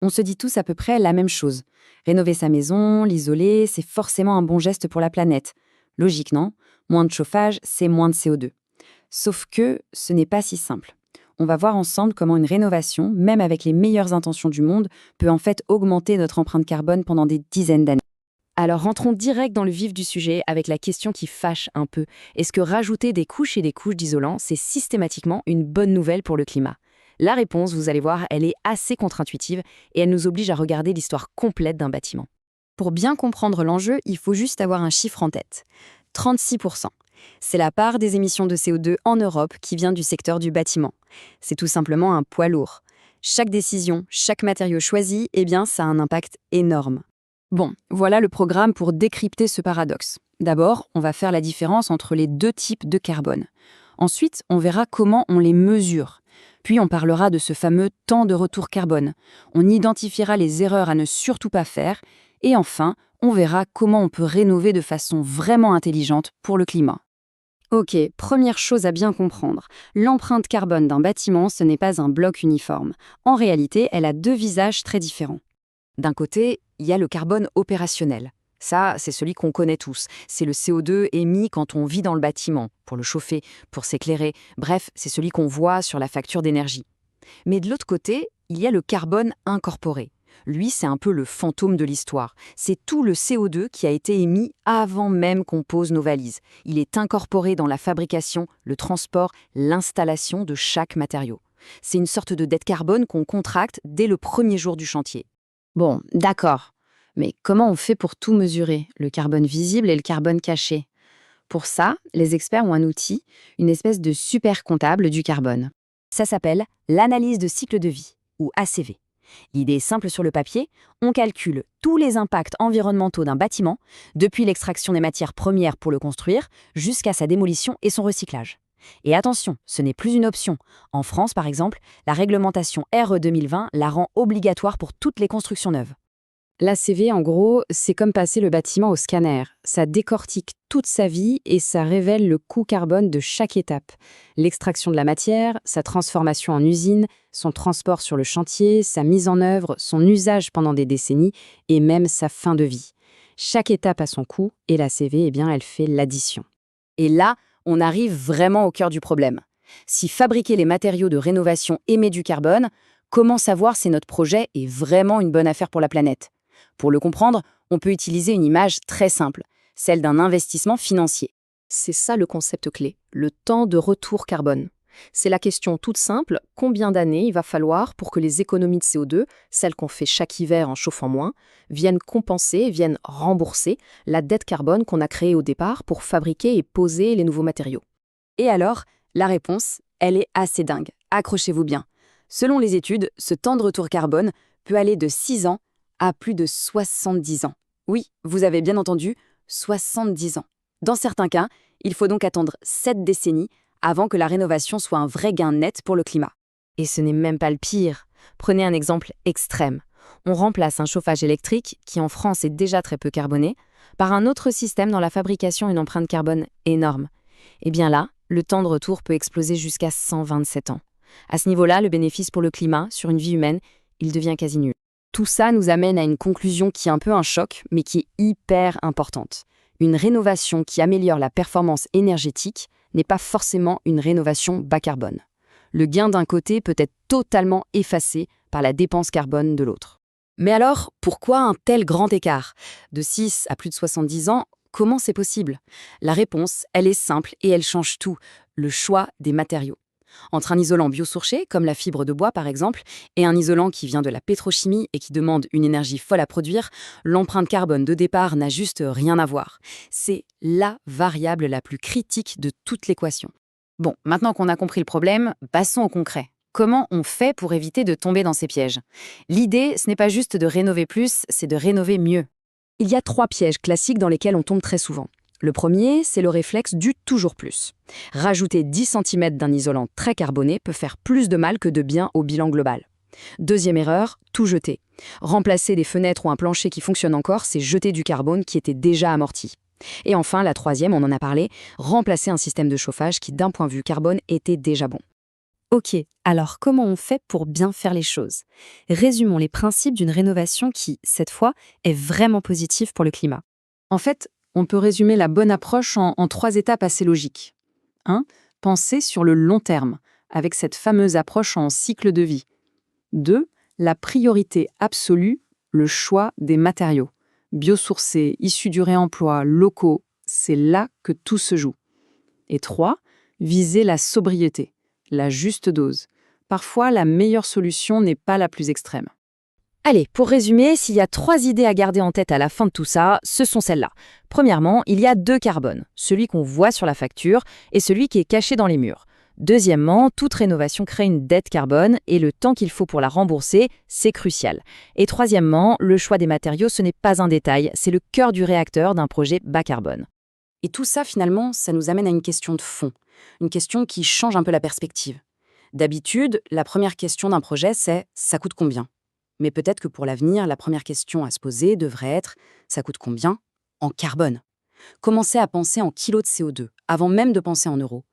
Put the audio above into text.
On se dit tous à peu près la même chose. Rénover sa maison, l'isoler, c'est forcément un bon geste pour la planète. Logique, non? Moins de chauffage, c'est moins de CO2. Sauf que ce n'est pas si simple. On va voir ensemble comment une rénovation, même avec les meilleures intentions du monde, peut en fait augmenter notre empreinte carbone pendant des dizaines d'années. Alors rentrons direct dans le vif du sujet avec la question qui fâche un peu. Est-ce que rajouter des couches et des couches d'isolant, c'est systématiquement une bonne nouvelle pour le climat? La réponse, vous allez voir, elle est assez contre-intuitive et elle nous oblige à regarder l'histoire complète d'un bâtiment. Pour bien comprendre l'enjeu, il faut juste avoir un chiffre en tête. 36%. C'est la part des émissions de CO2 en Europe qui vient du secteur du bâtiment. C'est tout simplement un poids lourd. Chaque décision, chaque matériau choisi, ça a un impact énorme. Bon, voilà le programme pour décrypter ce paradoxe. D'abord, on va faire la différence entre les deux types de carbone. Ensuite, on verra comment on les mesure. Puis on parlera de ce fameux temps de retour carbone. On identifiera les erreurs à ne surtout pas faire. Et enfin, on verra comment on peut rénover de façon vraiment intelligente pour le climat. Ok, première chose à bien comprendre. L'empreinte carbone d'un bâtiment, ce n'est pas un bloc uniforme. En réalité, elle a deux visages très différents. D'un côté, il y a le carbone opérationnel. Ça, c'est celui qu'on connaît tous. C'est le CO2 émis quand on vit dans le bâtiment, pour le chauffer, pour s'éclairer. Bref, c'est celui qu'on voit sur la facture d'énergie. Mais de l'autre côté, il y a le carbone incorporé. Lui, c'est un peu le fantôme de l'histoire. C'est tout le CO2 qui a été émis avant même qu'on pose nos valises. Il est incorporé dans la fabrication, le transport, l'installation de chaque matériau. C'est une sorte de dette carbone qu'on contracte dès le premier jour du chantier. Bon, d'accord. Mais comment on fait pour tout mesurer, le carbone visible et le carbone caché? Pour ça, les experts ont un outil, une espèce de super comptable du carbone. Ça s'appelle l'analyse de cycle de vie, ou ACV. L'idée est simple sur le papier, on calcule tous les impacts environnementaux d'un bâtiment, depuis l'extraction des matières premières pour le construire, jusqu'à sa démolition et son recyclage. Et attention, ce n'est plus une option. En France, par exemple, la réglementation RE 2020 la rend obligatoire pour toutes les constructions neuves. L'ACV, en gros, c'est comme passer le bâtiment au scanner. Ça décortique toute sa vie et ça révèle le coût carbone de chaque étape. L'extraction de la matière, sa transformation en usine, son transport sur le chantier, sa mise en œuvre, son usage pendant des décennies et même sa fin de vie. Chaque étape a son coût et l'ACV, elle fait l'addition. Et là, on arrive vraiment au cœur du problème. Si fabriquer les matériaux de rénovation émet du carbone, comment savoir si notre projet est vraiment une bonne affaire pour la planète? Pour le comprendre, on peut utiliser une image très simple, celle d'un investissement financier. C'est ça le concept clé, le temps de retour carbone. C'est la question toute simple, combien d'années il va falloir pour que les économies de CO2, celles qu'on fait chaque hiver en chauffant moins, viennent compenser, viennent rembourser la dette carbone qu'on a créée au départ pour fabriquer et poser les nouveaux matériaux. Et alors, la réponse, elle est assez dingue. Accrochez-vous bien. Selon les études, ce temps de retour carbone peut aller de 6 ans à plus de 70 ans. Oui, vous avez bien entendu, 70 ans. Dans certains cas, il faut donc attendre 7 décennies avant que la rénovation soit un vrai gain net pour le climat. Et ce n'est même pas le pire. Prenez un exemple extrême. On remplace un chauffage électrique, qui en France est déjà très peu carboné, par un autre système dont la fabrication a une empreinte carbone énorme. Et bien là, le temps de retour peut exploser jusqu'à 127 ans. À ce niveau-là, le bénéfice pour le climat, sur une vie humaine, il devient quasi nul. Tout ça nous amène à une conclusion qui est un peu un choc, mais qui est hyper importante. Une rénovation qui améliore la performance énergétique n'est pas forcément une rénovation bas carbone. Le gain d'un côté peut être totalement effacé par la dépense carbone de l'autre. Mais alors, pourquoi un tel grand écart? De 6 à plus de 70 ans, comment c'est possible? La réponse, elle est simple et elle change tout, le choix des matériaux. Entre un isolant biosourcé, comme la fibre de bois par exemple, et un isolant qui vient de la pétrochimie et qui demande une énergie folle à produire, l'empreinte carbone de départ n'a juste rien à voir. C'est la variable la plus critique de toute l'équation. Bon, maintenant qu'on a compris le problème, passons au concret. Comment on fait pour éviter de tomber dans ces pièges? L'idée, ce n'est pas juste de rénover plus, c'est de rénover mieux. Il y a 3 pièges classiques dans lesquels on tombe très souvent. Le premier, c'est le réflexe du toujours plus. Rajouter 10 cm d'un isolant très carboné peut faire plus de mal que de bien au bilan global. Deuxième erreur, tout jeter. Remplacer des fenêtres ou un plancher qui fonctionne encore, c'est jeter du carbone qui était déjà amorti. Et enfin, la troisième, on en a parlé, remplacer un système de chauffage qui, d'un point de vue carbone, était déjà bon. Ok, alors comment on fait pour bien faire les choses? Résumons les principes d'une rénovation qui, cette fois, est vraiment positive pour le climat. En fait, on peut résumer la bonne approche en 3 étapes assez logiques. 1. Penser sur le long terme, avec cette fameuse approche en cycle de vie. 2. La priorité absolue, le choix des matériaux. Biosourcés, issus du réemploi, locaux, c'est là que tout se joue. Et 3. Viser la sobriété, la juste dose. Parfois, la meilleure solution n'est pas la plus extrême. Allez, pour résumer, s'il y a 3 idées à garder en tête à la fin de tout ça, ce sont celles-là. Premièrement, il y a 2 carbones, celui qu'on voit sur la facture et celui qui est caché dans les murs. Deuxièmement, toute rénovation crée une dette carbone et le temps qu'il faut pour la rembourser, c'est crucial. Et troisièmement, le choix des matériaux, ce n'est pas un détail, c'est le cœur du réacteur d'un projet bas carbone. Et tout ça, finalement, ça nous amène à une question de fond, une question qui change un peu la perspective. D'habitude, la première question d'un projet, c'est « ça coûte combien ?» Mais peut-être que pour l'avenir, la première question à se poser devrait être « ça coûte combien en carbone ?» Commencer à penser en kilos de CO2, avant même de penser en euros.